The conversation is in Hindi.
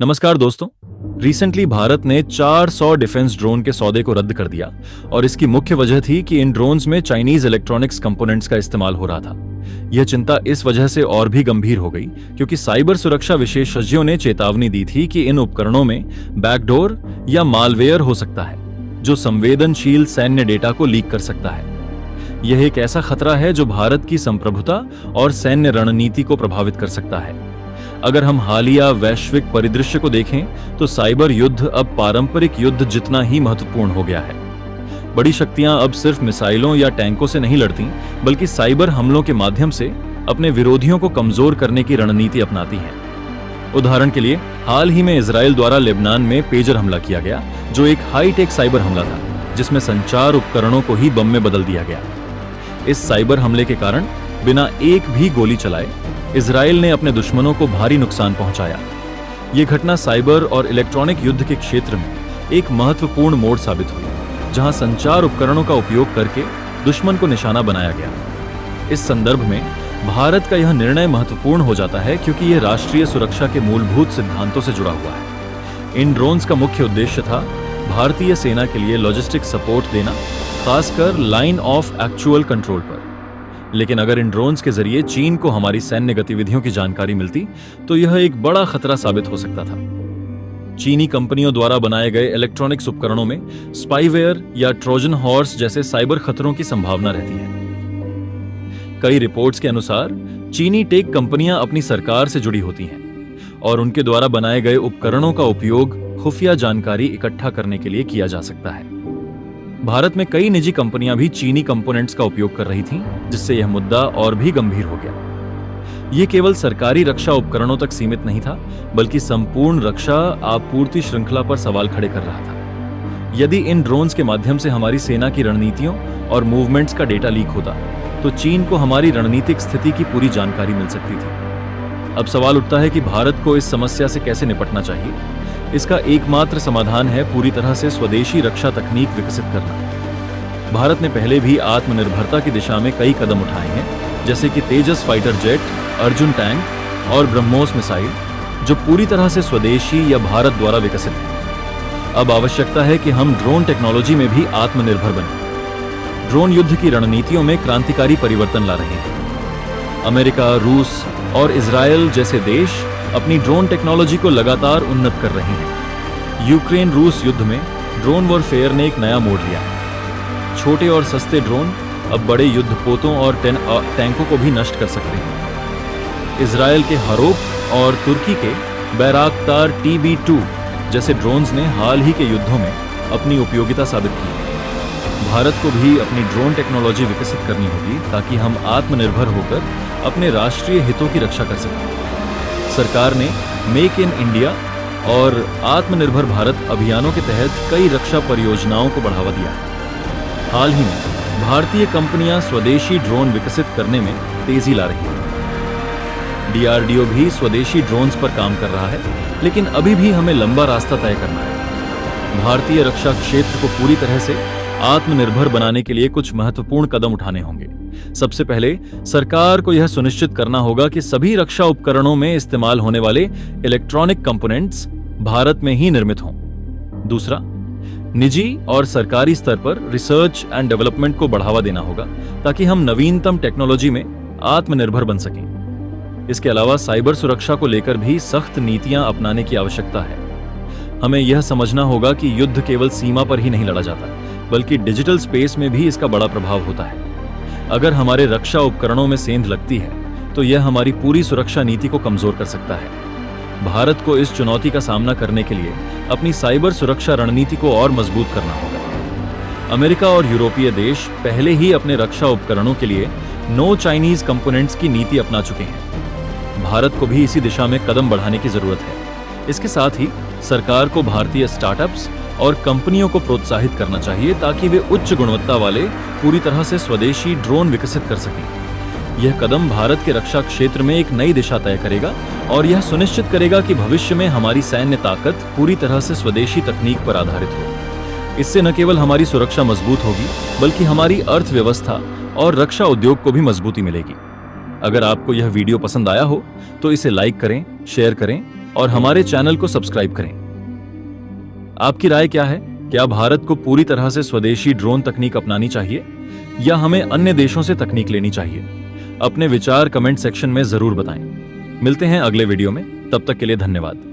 नमस्कार दोस्तों। रिसेंटली भारत ने 400 डिफेंस ड्रोन के सौदे को रद्द कर दिया और इसकी मुख्य वजह थी कि इन ड्रोन्स में चाइनीज इलेक्ट्रॉनिक्स कंपोनेंट्स का इस्तेमाल हो रहा था। यह चिंता इस वजह से और भी गंभीर हो गई क्योंकि साइबर सुरक्षा विशेषज्ञों ने चेतावनी दी थी कि इन उपकरणों में बैकडोर या मालवेयर हो सकता है जो संवेदनशील सैन्य डेटा को लीक कर सकता है। यह एक ऐसा खतरा है जो भारत की संप्रभुता और सैन्य रणनीति को प्रभावित कर सकता है। अगर हम हालिया वैश्विक परिदृश्य को देखें तो साइबर युद्ध अब पारंपरिक युद्ध जितना ही महत्वपूर्ण हो गया है। बड़ी शक्तियां अब सिर्फ मिसाइलों या टैंकों से नहीं लड़ती, बल्कि साइबर हमलों के माध्यम से अपने विरोधियों को कमजोर करने की रणनीति अपनाती हैं। उदाहरण के लिए हाल ही में इजराइल द्वारा लेबनान में पेजर हमला किया गया, जो एक हाईटेक साइबर हमला था जिसमें संचार उपकरणों को ही बम में बदल दिया गया। इस साइबर हमले के कारण बिना एक भी गोली चलाए इजराइल ने अपने दुश्मनों को भारी नुकसान पहुंचाया। यह घटना साइबर और इलेक्ट्रॉनिक युद्ध के क्षेत्र में एक महत्वपूर्ण मोड़ साबित हुई, जहां संचार उपकरणों का उपयोग करके दुश्मन को निशाना बनाया गया। इस संदर्भ में भारत का यह निर्णय महत्वपूर्ण हो जाता है क्योंकि यह राष्ट्रीय सुरक्षा के मूलभूत सिद्धांतों से जुड़ा हुआ है। इन ड्रोन्स का मुख्य उद्देश्य था भारतीय सेना के लिए लॉजिस्टिक सपोर्ट देना, खासकर लाइन ऑफ एक्चुअल कंट्रोल पर। लेकिन अगर इन ड्रोन्स के जरिए चीन को हमारी सैन्य गतिविधियों की जानकारी मिलती तो यह एक बड़ा खतरा साबित हो सकता था। चीनी कंपनियों द्वारा बनाए गए इलेक्ट्रॉनिक्स उपकरणों में स्पाईवेयर या ट्रोजन हॉर्स जैसे साइबर खतरों की संभावना रहती है। कई रिपोर्ट्स के अनुसार चीनी टेक कंपनियां अपनी सरकार से जुड़ी होती हैं और उनके द्वारा बनाए गए उपकरणों का उपयोग खुफिया जानकारी इकट्ठा करने के लिए किया जा सकता है। भारत में कई निजी कंपनियां भी चीनी कंपोनेंट्स का उपयोग कर रही थीं, जिससे यह मुद्दा और भी गंभीर हो गया। यह केवल सरकारी रक्षा उपकरणों तक सीमित नहीं था, बल्कि संपूर्ण रक्षा आपूर्ति श्रृंखला पर सवाल खड़े कर रहा था। यदि इन ड्रोन्स के माध्यम से हमारी सेना की रणनीतियों और मूवमेंट्स का डेटा लीक होता तो चीन को हमारी रणनीतिक स्थिति की पूरी जानकारी मिल सकती थी। अब सवाल उठता है कि भारत को इस समस्या से कैसे निपटना चाहिए। इसका एकमात्र समाधान है पूरी तरह से स्वदेशी रक्षा तकनीक विकसित करना। भारत ने पहले भी आत्मनिर्भरता की दिशा में कई कदम उठाए हैं, जैसे कि तेजस फाइटर जेट, अर्जुन टैंक और ब्रह्मोस मिसाइल, जो पूरी तरह से स्वदेशी या भारत द्वारा विकसित है। अब आवश्यकता है कि हम ड्रोन टेक्नोलॉजी में भी आत्मनिर्भर बनें। ड्रोन युद्ध की रणनीतियों में क्रांतिकारी परिवर्तन ला रहे हैं। अमेरिका, रूस और इजराइल जैसे देश अपनी ड्रोन टेक्नोलॉजी को लगातार उन्नत कर रहे हैं। यूक्रेन रूस युद्ध में ड्रोन वॉरफेयर ने एक नया मोड़ लिया है। छोटे और सस्ते ड्रोन अब बड़े युद्धपोतों और टैंकों को भी नष्ट कर सकते हैं। इजराइल के हरोप और तुर्की के बैराक्तार TB2 जैसे ड्रोन्स ने हाल ही के युद्धों में अपनी उपयोगिता साबित की है। भारत को भी अपनी ड्रोन टेक्नोलॉजी विकसित करनी होगी ताकि हम आत्मनिर्भर होकर अपने राष्ट्रीय हितों की रक्षा कर सकें। सरकार ने मेक इन इंडिया और आत्मनिर्भर भारत अभियानों के तहत कई रक्षा परियोजनाओं को बढ़ावा दिया है। हाल ही में भारतीय कंपनियां स्वदेशी ड्रोन विकसित करने में तेजी ला रही हैं। DRDO भी स्वदेशी ड्रोन्स पर काम कर रहा है, लेकिन अभी भी हमें लंबा रास्ता तय करना है। भारतीय रक्षा क्षेत्र को पूरी तरह से आत्मनिर्भर बनाने के लिए कुछ महत्वपूर्ण कदम उठाने होंगे। सबसे पहले सरकार को यह सुनिश्चित करना होगा कि सभी रक्षा उपकरणों में इस्तेमाल होने वाले इलेक्ट्रॉनिक कंपोनेंट्स भारत में ही निर्मित हों। दूसरा, निजी और सरकारी स्तर पर रिसर्च एंड डेवलपमेंट को बढ़ावा देना होगा ताकि हम नवीनतम टेक्नोलॉजी में आत्मनिर्भर बन सकें। इसके अलावा साइबर सुरक्षा को लेकर भी सख्त नीतियां अपनाने की आवश्यकता है। हमें यह समझना होगा कि युद्ध केवल सीमा पर ही नहीं लड़ा जाता, बल्कि डिजिटल स्पेस में भी इसका बड़ा प्रभाव होता है। अगर हमारे रक्षा उपकरणों में सेंध लगती है तो यह हमारी पूरी सुरक्षा नीति को कमजोर कर सकता है। भारत को इस चुनौती का सामना करने के लिए अपनी साइबर सुरक्षा रणनीति को और मजबूत करना होगा। अमेरिका और यूरोपीय देश पहले ही अपने रक्षा उपकरणों के लिए नो चाइनीज कंपोनेंट्स की नीति अपना चुके हैं। भारत को भी इसी दिशा में कदम बढ़ाने की जरूरत है। इसके साथ ही सरकार को भारतीय स्टार्टअप्स और कंपनियों को प्रोत्साहित करना चाहिए ताकि वे उच्च गुणवत्ता वाले पूरी तरह से स्वदेशी ड्रोन विकसित कर सकें। यह कदम भारत के रक्षा क्षेत्र में एक नई दिशा तय करेगा और यह सुनिश्चित करेगा कि भविष्य में हमारी सैन्य ताकत पूरी तरह से स्वदेशी तकनीक पर आधारित हो। इससे न केवल हमारी सुरक्षा मजबूत होगी, बल्कि हमारी अर्थव्यवस्था और रक्षा उद्योग को भी मजबूती मिलेगी। अगर आपको यह वीडियो पसंद आया हो तो इसे लाइक करें, शेयर करें और हमारे चैनल को सब्सक्राइब करें। आपकी राय क्या है? क्या भारत को पूरी तरह से स्वदेशी ड्रोन तकनीक अपनानी चाहिए या हमें अन्य देशों से तकनीक लेनी चाहिए? अपने विचार कमेंट सेक्शन में जरूर बताएं। मिलते हैं अगले वीडियो में, तब तक के लिए धन्यवाद।